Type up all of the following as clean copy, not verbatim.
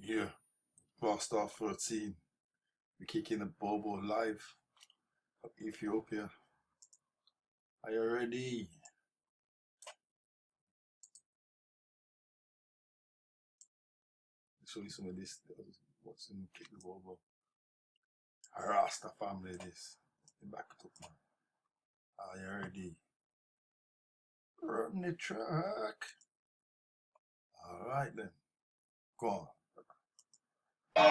Yeah, Rasta 13. We're kicking the Bobo live of Ethiopia. Are you ready? Show you some of this. What's in Kick the Bobo? A Rasta family, this. Back it up, man. Are you ready? Run the track. Alright then. Go on. So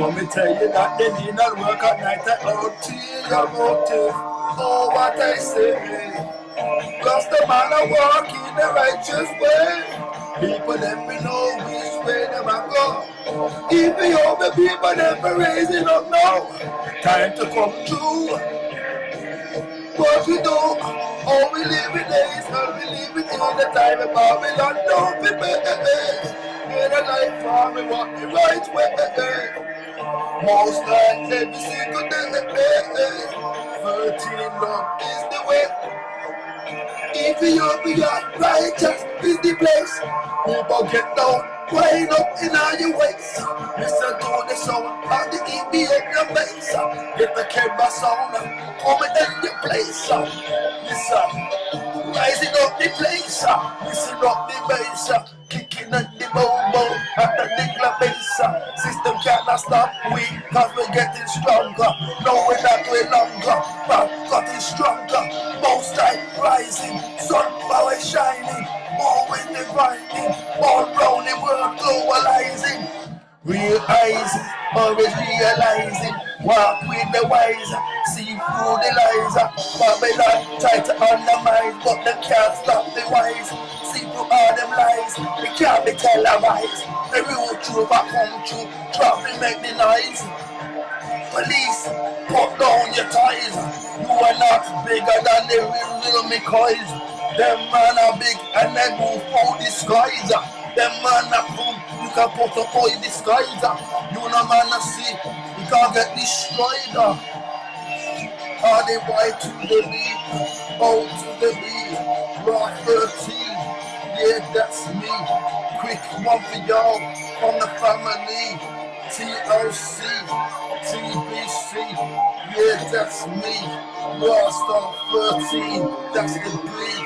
let me tell you that they need not work at night at ulterior motive. Oh, what I say. Cause the man a walk in the righteous way. People never know which way them a go. Ethiopia people never raising up now. Time to come through. What we do, oh we live in days, and we live in the time of Babylon. Don't be bad. In a life for me walk the right way. Most like every single day. 13 love is the way. Ethiopia, righteous is the place. People get down, wind up in all your ways. Listen to the sound of the Ethiopian bass. Get the Kemba sound, coming in your place. Listen, rising up the place. Listen up the bass. Kicking at the boom at the Nigla bass. System cannot stop we, cause we're getting stronger. No, we're not way longer, but getting stronger. Most time rising, sun power shining. More with the grinding, all round the world globalizing. Realizing, always realizing, walk with the wise, see through the lies. Babylon try to undermine, but they can't stop the wise. See through all them lies, they can't be televised. The real truth I come true, traffic make the noise. Police, put down your ties. You are not bigger than the real McCoys. Them man are big and they move for disguise. Them man are come, you can put up all in disguise. You no man a see, you can't get destroyed. All the way to the beat, oh to the beat. Raw 13, yeah that's me. Quick one for y'all from the family. TOC, TBC, yeah that's me. Rasta 13, that's the beat.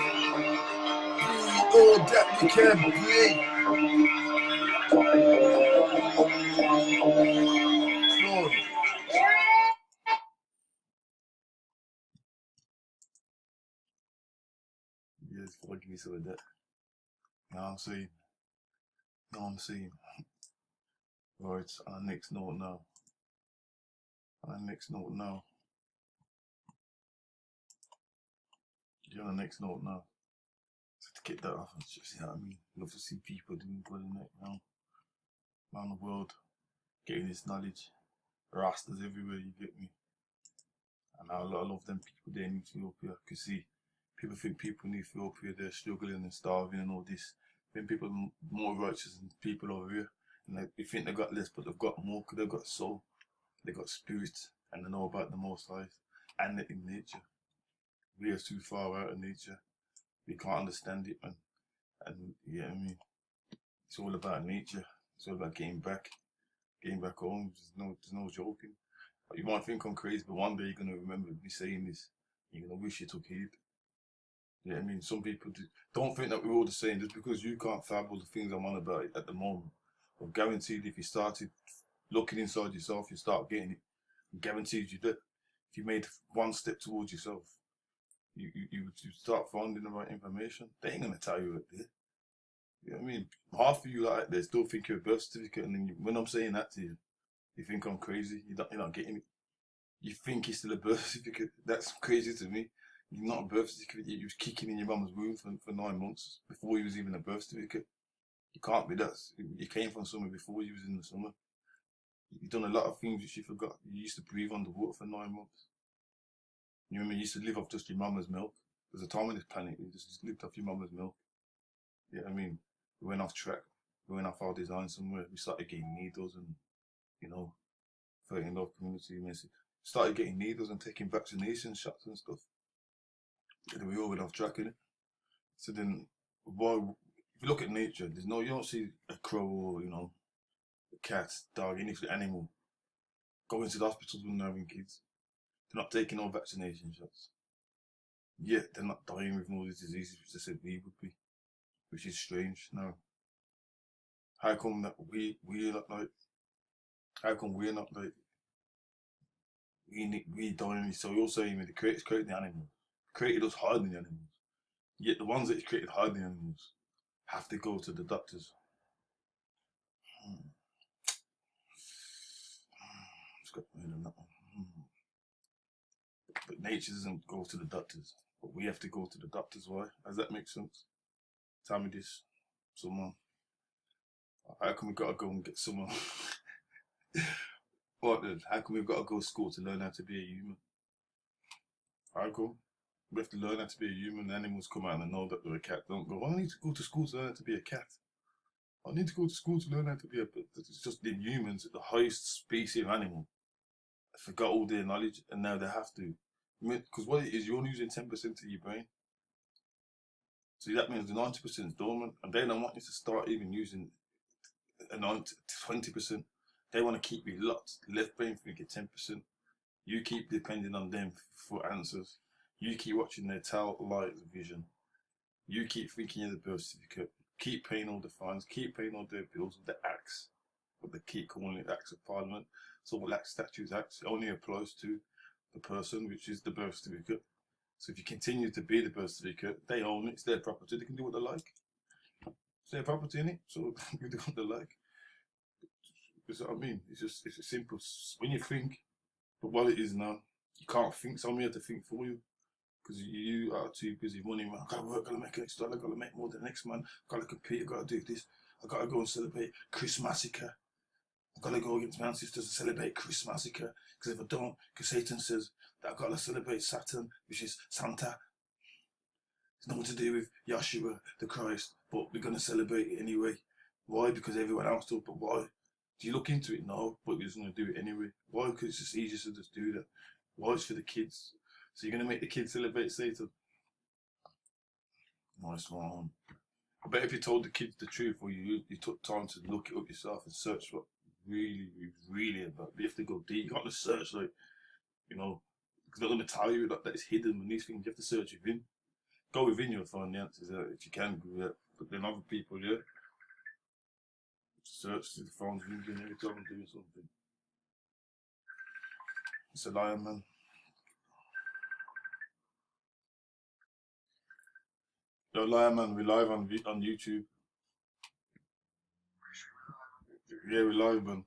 Be all that we can be. Lord. Yes, forgive me some of that. Know what I'm saying? Know what I'm saying? Right, on the next note now. On the next note now. You're on the next note now. So to get that off, just, you know what I mean? Love to see people doing good in that, you know? Around the world, getting this knowledge. Rastas everywhere, you get me? And I love them people there in Ethiopia. Cause see, people think people in Ethiopia, they're struggling and starving and all this. Then people are more righteous than people over here. And they think they got less, but they've got more because they've got soul. They got spirit and they know about the Most High and they're in nature. We are too far out of nature. We can't understand it, man. And yeah, I mean, it's all about nature. It's all about getting back home. There's no joking. You might think I'm crazy, but one day you're gonna remember me saying this. You're gonna wish you took heed. Yeah, I mean, some people don't think that we're all the same. Just because you can't fathom the things I'm on about at the moment, I'm guaranteed if you started looking inside yourself, you start getting it. I'm guaranteed you that if you made one step towards yourself, you start finding the right information. They ain't gonna tell you what they. You know what I mean? Half of you like they still think you're a birth certificate, and then when I'm saying that to you, you think I'm crazy. You're not getting it. You think it's still a birth certificate. That's crazy to me. You're not a birth certificate. You was kicking in your mum's womb for 9 months before you was even a birth certificate. You can't be that. You came from somewhere before you was in the summer. You've done a lot of things which you forgot. You used to breathe underwater for 9 months. You remember you used to live off just your mama's milk. There's a time on this planet you just lived off your mama's milk. Yeah, I mean, we went off track. We went off our design somewhere. We started getting needles and, you know, fighting our community message. Started getting needles and taking vaccination shots and stuff. And we all went off track in it. So then, why? If you look at nature, you don't see a crow or, you know, a cat, dog, any animal going to the hospital when they're having kids. They're not taking no vaccination shots. Yet they're not dying with all these diseases which they said we would be, which is strange. Now, how come that we're not like? How come we're not like? We dying? So you're saying the creators created the animals, created us hiding the animals. Yet the ones that he created hiding the animals have to go to the doctors. It's got me on that one. But nature doesn't go to the doctors, but we have to go to the doctors. Why? Does that make sense? Tell me this, someone. How come we gotta go and get someone? What then? How come we've got to go to school to learn how to be a human? How come? We have to learn how to be a human. Animals come out and know that they're a cat. Don't go, I need to go to school to learn how to be a cat. I need to go to school to learn how to be a... It's just the humans, the highest species of animal, forgot all their knowledge and now they have to. Because what it is, you're only using 10% of your brain. So that means the 90% is dormant and they don't want you to start even using a 20%. They want to keep you locked, left brain for you get 10%. You keep depending on them for answers. You keep watching their light vision. You keep thinking of the birth certificate. Keep paying all the fines. Keep paying all their bills with the acts. But they keep calling it acts of parliament. So what that statutes acts only applies to the person, which is the birth certificate. So if you continue to be the birth certificate, they own it. It's their property. They can do what they like. It's their property, innit? So they do what they like. That's what I mean. It's a simple. When you think, but what it is now, you can't think. Somebody has to think for you. Because you are too busy running around. I gotta work, gotta make an extra, I gotta make more than the next man. I gotta compete, I gotta do this. I gotta go and celebrate Christmasica. I gotta go against my ancestors and celebrate Christmasica. Because if I don't, because Satan says that I gotta celebrate Saturn, which is Santa. It's nothing to do with Yeshua, the Christ, but we're gonna celebrate it anyway. Why? Because everyone else does, but why? Do you look into it? No, but we're just gonna do it anyway. Why? Because it's just easier to just do that. Why? It's for the kids. So you're going to make the kids celebrate Satan? Nice one. I bet if you told the kids the truth or you took time to look it up yourself and search what really about, you have to go deep. You can't just search like, you know, because they're going to tell you that it's hidden and these things you have to search within. Go within, you'll find the answers if you can do that. But then other people, yeah, search through the phones ringing every time I'm doing something. It's a lion, man. Yo, Lion Man, we're live on YouTube. Yeah, we're live, man.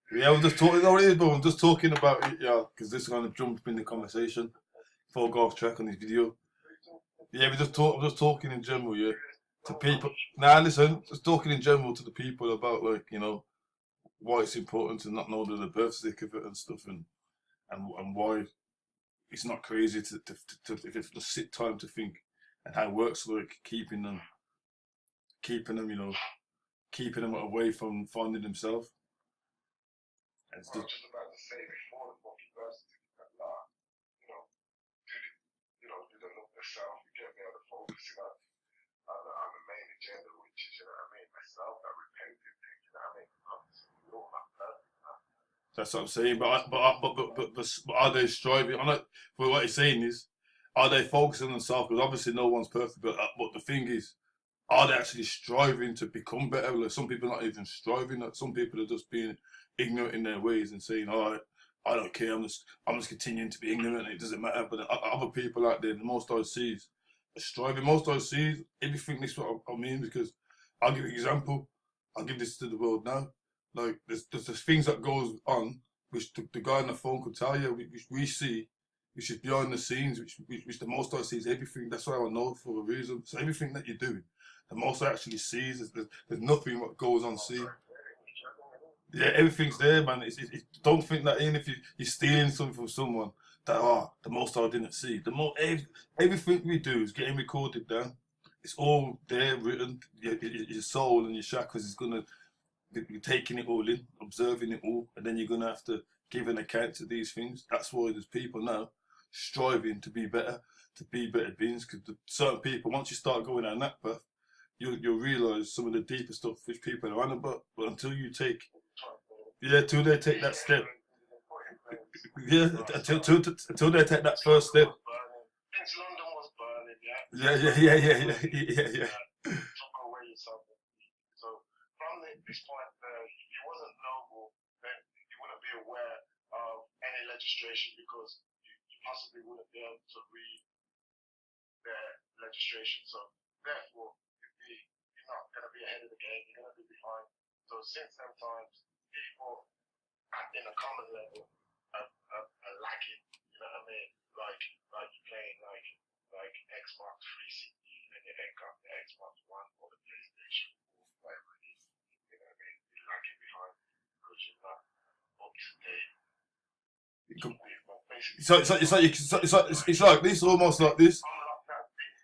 Yeah, I'm just talking. No, it is, but I'm just talking about it, yeah, because this is gonna jump in the conversation before I go off track on this video. Yeah, I'm just talking in general, yeah, to people. Now, listen, just talking in general to the people about like, you know, why it's important to not know the birth certificate and stuff, and why it's not crazy to if it's just sit time to think, and how it works like keeping them, you know, keeping them away from finding themselves. And it's just, about to say before the fucking birth certificate, you know, do the look yourself, you get me on the focusing on the main agenda, which is, you know what I mean, myself, that repenting thing, you know what I mean? We all have perfect, man. that's what I'm saying. But are they striving? I'm not. But what he's saying is, are they focusing on themselves? Because obviously no one's perfect. But the thing is, are they actually striving to become better? Like some people are not even striving. Like some people are just being ignorant in their ways and saying, "All right, I don't care. I'm just continuing to be ignorant. It doesn't matter." But other people out there, the most I see is striving. Most I see is everything. This is what I mean, because I'll give you an example. I'll give this to the world now. Like there's things that goes on which the guy on the phone could tell you, which we see, which is behind the scenes, which the most I see is everything. That's why I know for a reason. So everything that you're doing, The most actually sees is there's nothing what goes on sea. Yeah, everything's there, man. Don't think that even if you're stealing something from someone, that the most I didn't see. Everything we do is getting recorded down. It's all there written. Your soul and your chakras is gonna be taking it all in, observing it all, and then you're gonna have to give an account to these things. That's why there's people now striving to be better beings. Because certain people, once you start going down that path, you'll realise some of the deeper stuff which people are on about. But until you take, till they take that step, until they take that first step. Yeah. So from this point, if it wasn't noble, then you wouldn't be aware of any legislation because you possibly wouldn't be able to read their legislation. So therefore, you're not going to be ahead of the game. You're going to be behind. So since them times, people in a common level are lacking. You know what I mean? Like you playing like Xbox 360 and you ain't got the Xbox One or the PlayStation or whatever it is. You know what I mean? You're lagging behind because you're not up to date. It's like this, almost like this.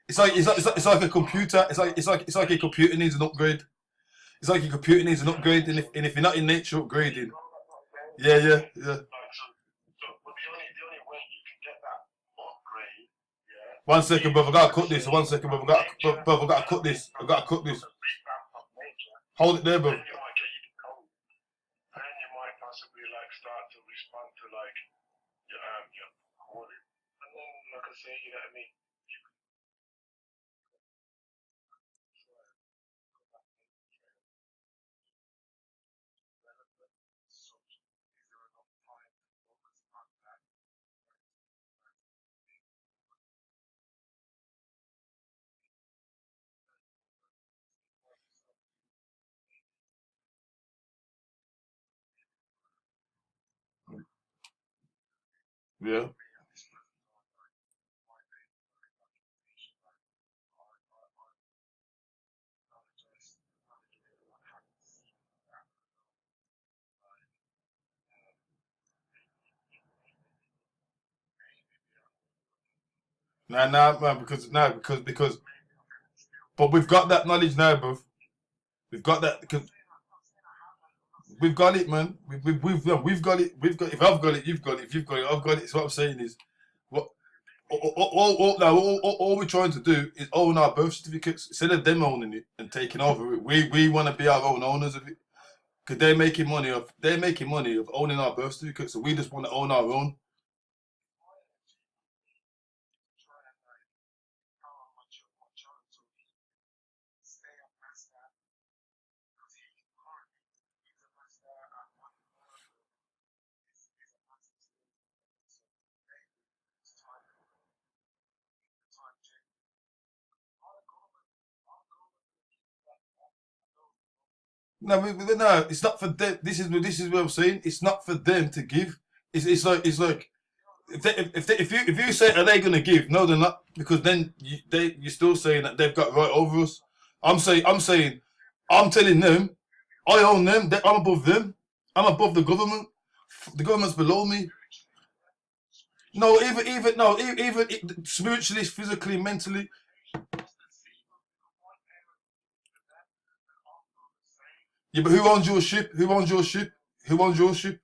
It's like a computer. It's like a computer needs an upgrade. It's like your computer needs an upgrade, and if you're not in nature upgrading, yeah. One second, brother. I gotta cut this. 1 second, brother. I gotta cut this. Hold it there, brother. Then you might possibly start to respond to your calling, and then like I say, you know what I mean. Yeah. Nah, man, because, but we've got that knowledge now, bro. We've got that because we've got it, man. We've got it. If I've got it, you've got it. If you've got it, I've got it. So what I'm saying is, what all we're trying to do is own our birth certificates instead of them owning it and taking over it. We want to be our own owners of it because they're making money of owning our birth certificates. So we just want to own our own. No, it's not for them. This is what I'm saying. It's not for them to give. It's like if you say are they gonna give? No, they're not because then you're still saying that they've got right over us. I'm saying I'm telling them I own them. I'm above them. I'm above the government. The government's below me. No, even spiritually, physically, mentally. Yeah, but who owns your ship? Who owns your ship? Who owns your ship?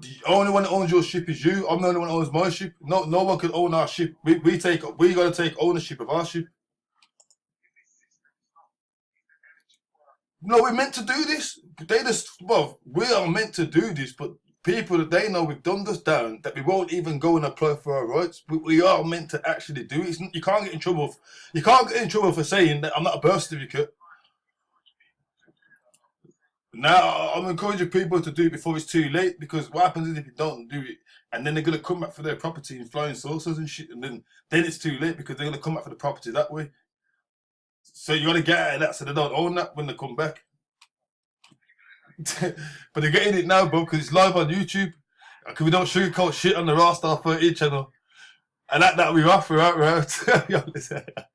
The only one that owns your ship is you. I'm the only one that owns my ship. No one can own our ship. We gotta take ownership of our ship. No, we're meant to do this. We are meant to do this, but people that they know we've done this down that we won't even go and apply for our rights. We are meant to actually do it. You can't get in trouble. You can't get in trouble for saying that I'm not a birth certificate. Now I'm encouraging people to do it before it's too late because what happens is if you don't do it, and then they're gonna come back for their property in flying saucers and shit, and then it's too late because they're gonna come back for the property that way. So you gotta get out of that so they don't own that when they come back. But they're getting it now, bro, because it's live on YouTube. Because we don't sugarcoat shit on the Rasta 30 channel. And that we off, right?